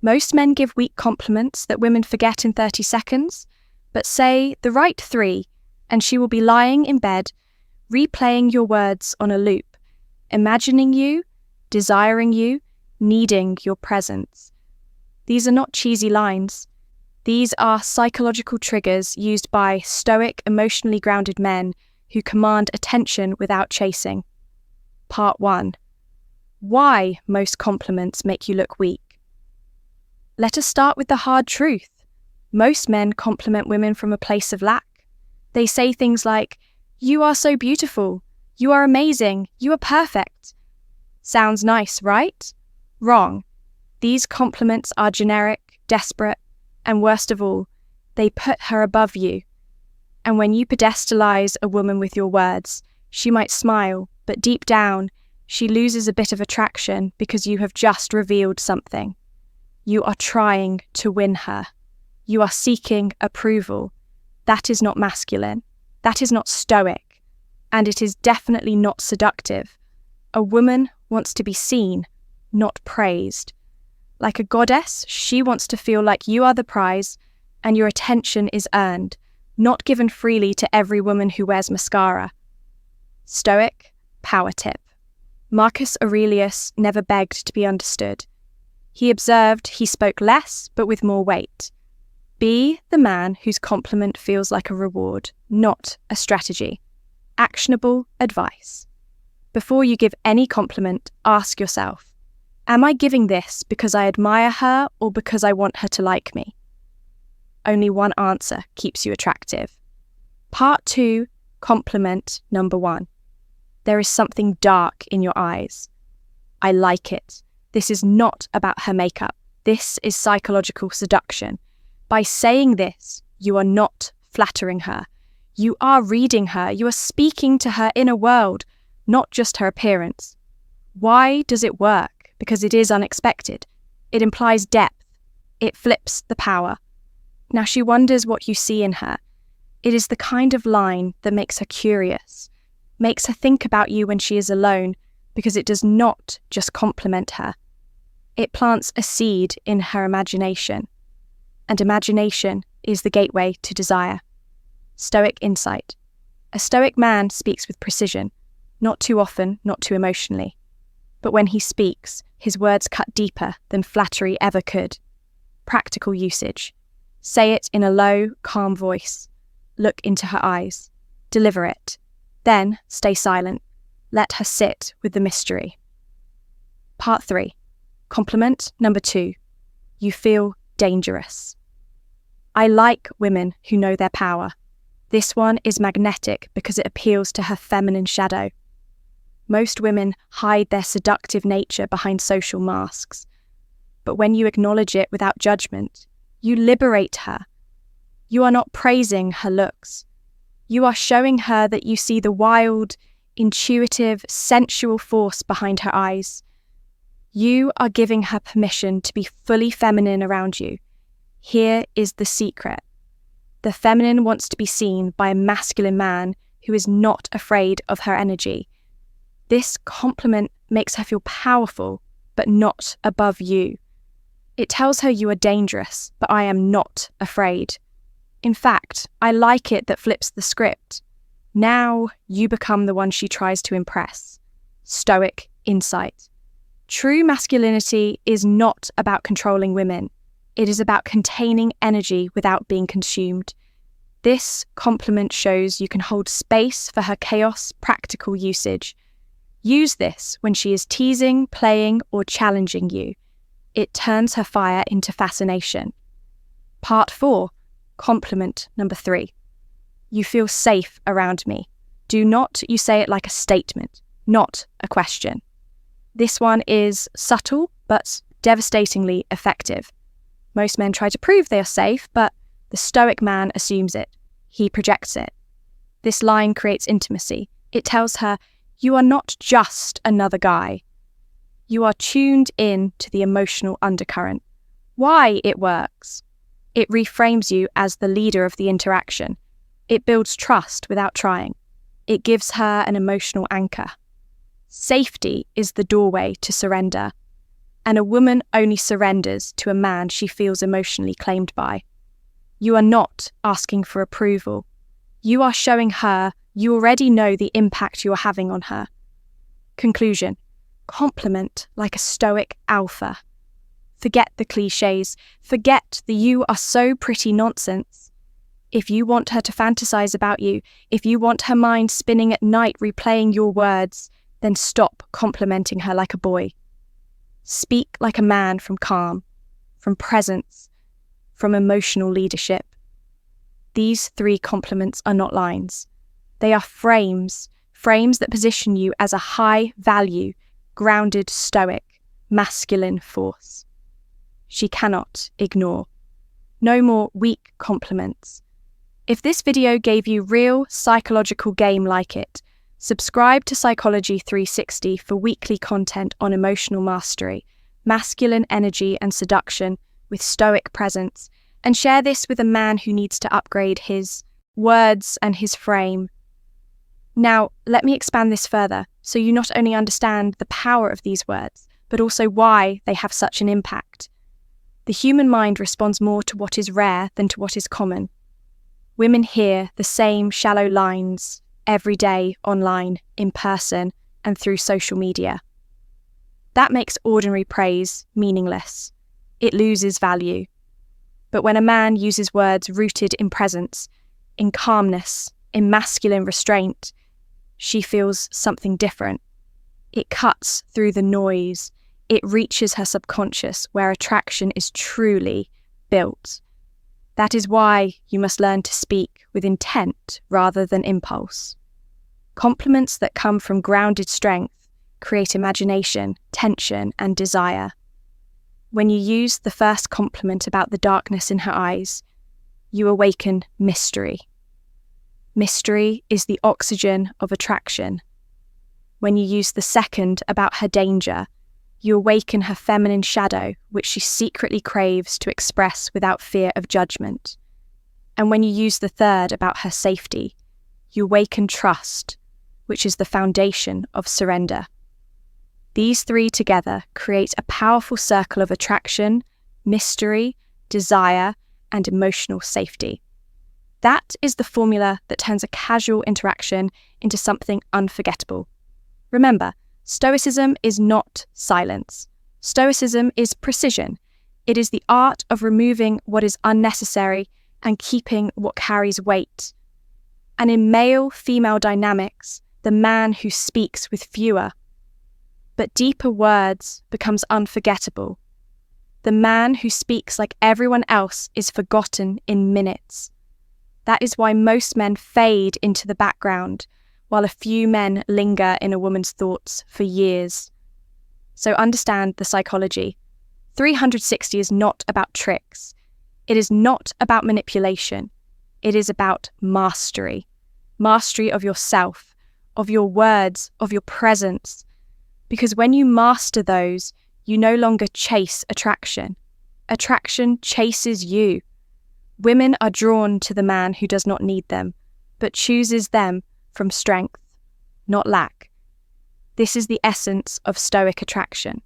Most men give weak compliments that women forget in 30 seconds, but say the right 3, and she will be lying in bed, replaying your words on a loop, imagining you, desiring you, needing your presence. These are not cheesy lines. These are psychological triggers used by stoic, emotionally grounded men who command attention without chasing. Part 1. Why most compliments make you look weak. Let us start with the hard truth. Most men compliment women from a place of lack. They say things like, "You are so beautiful," "You are amazing," "You are perfect." Sounds nice, right? Wrong. These compliments are generic, desperate, and worst of all, they put her above you. And when you pedestalize a woman with your words, she might smile, but deep down, she loses a bit of attraction because you have just revealed something. You are trying to win her. You are seeking approval. That is not masculine. That is not stoic. And it is definitely not seductive. A woman wants to be seen, not praised. Like a goddess, she wants to feel like you are the prize and your attention is earned, not given freely to every woman who wears mascara. Stoic power tip. Marcus Aurelius never begged to be understood. He observed he spoke less, but with more weight. Be the man whose compliment feels like a reward, not a strategy. Actionable advice. Before you give any compliment, ask yourself, am I giving this because I admire her or because I want her to like me? Only one answer keeps you attractive. Part 2, compliment number 1. There is something dark in your eyes. I like it. This is not about her makeup. This is psychological seduction. By saying this, you are not flattering her. You are reading her. You are speaking to her inner world, not just her appearance. Why does it work? Because it is unexpected. It implies depth. It flips the power. Now she wonders what you see in her. It is the kind of line that makes her curious, makes her think about you when she is alone, because it does not just compliment her. It plants a seed in her imagination. And imagination is the gateway to desire. Stoic insight. A stoic man speaks with precision, not too often, not too emotionally. But when he speaks, his words cut deeper than flattery ever could. Practical usage. Say it in a low, calm voice. Look into her eyes. Deliver it. Then stay silent. Let her sit with the mystery. Part 3. Compliment number 2. You feel dangerous. I like women who know their power. This one is magnetic because it appeals to her feminine shadow. Most women hide their seductive nature behind social masks. But when you acknowledge it without judgment, you liberate her. You are not praising her looks. You are showing her that you see the wild, intuitive, sensual force behind her eyes. You are giving her permission to be fully feminine around you. Here is the secret. The feminine wants to be seen by a masculine man who is not afraid of her energy. This compliment makes her feel powerful, but not above you. It tells her you are dangerous, but I am not afraid. In fact, I like it that flips the script. Now you become the one she tries to impress. Stoic insight. True masculinity is not about controlling women. It is about containing energy without being consumed. This compliment shows you can hold space for her chaos, practical usage. Use this when she is teasing, playing, or challenging you. It turns her fire into fascination. Part 4, compliment number 3. You feel safe around me. Do not you say it like a statement, not a question. This one is subtle, but devastatingly effective. Most men try to prove they are safe, but the stoic man assumes it. He projects it. This line creates intimacy. It tells her, you are not just another guy. You are tuned in to the emotional undercurrent. Why it works? It reframes you as the leader of the interaction. It builds trust without trying. It gives her an emotional anchor. Safety is the doorway to surrender. and a woman only surrenders to a man she feels emotionally claimed by. You are not asking for approval. You are showing her you already know the impact you are having on her. Conclusion: compliment like a Stoic alpha. Forget the cliches. Forget the "you are so pretty" nonsense. If you want her to fantasize about you, if you want her mind spinning at night replaying your words, then stop complimenting her like a boy. Speak like a man from calm, from presence, from emotional leadership. These 3 compliments are not lines. They are frames that position you as a high-value, grounded, stoic, masculine force. She cannot ignore. No more weak compliments. If this video gave you real psychological game like it, subscribe to Psychology 360 for weekly content on emotional mastery, masculine energy and seduction with stoic presence, and share this with a man who needs to upgrade his words and his frame. Now, let me expand this further so you not only understand the power of these words, but also why they have such an impact. The human mind responds more to what is rare than to what is common. Women hear the same shallow lines every day online, in person, and through social media. That makes ordinary praise meaningless. It loses value. But when a man uses words rooted in presence, in calmness, in masculine restraint, she feels something different. It cuts through the noise. It reaches her subconscious where attraction is truly built. That is why you must learn to speak with intent rather than impulse. Compliments that come from grounded strength create imagination, tension, and desire. When you use the first compliment about the darkness in her eyes, you awaken mystery. Mystery is the oxygen of attraction. When you use the second about her danger, you awaken her feminine shadow, which she secretly craves to express without fear of judgment. And when you use the third about her safety, you awaken trust, which is the foundation of surrender. These 3 together create a powerful circle of attraction, mystery, desire, and emotional safety. That is the formula that turns a casual interaction into something unforgettable. Remember, Stoicism is not silence. Stoicism is precision. It is the art of removing what is unnecessary and keeping what carries weight. And in male-female dynamics, the man who speaks with fewer, but deeper words becomes unforgettable. The man who speaks like everyone else is forgotten in minutes. That is why most men fade into the background, while a few men linger in a woman's thoughts for years. So understand the psychology. 360 is not about tricks. It is not about manipulation. It is about mastery. Mastery of yourself, of your words, of your presence. Because when you master those, you no longer chase attraction. Attraction chases you. Women are drawn to the man who does not need them, but chooses them from strength, not lack. This is the essence of Stoic attraction.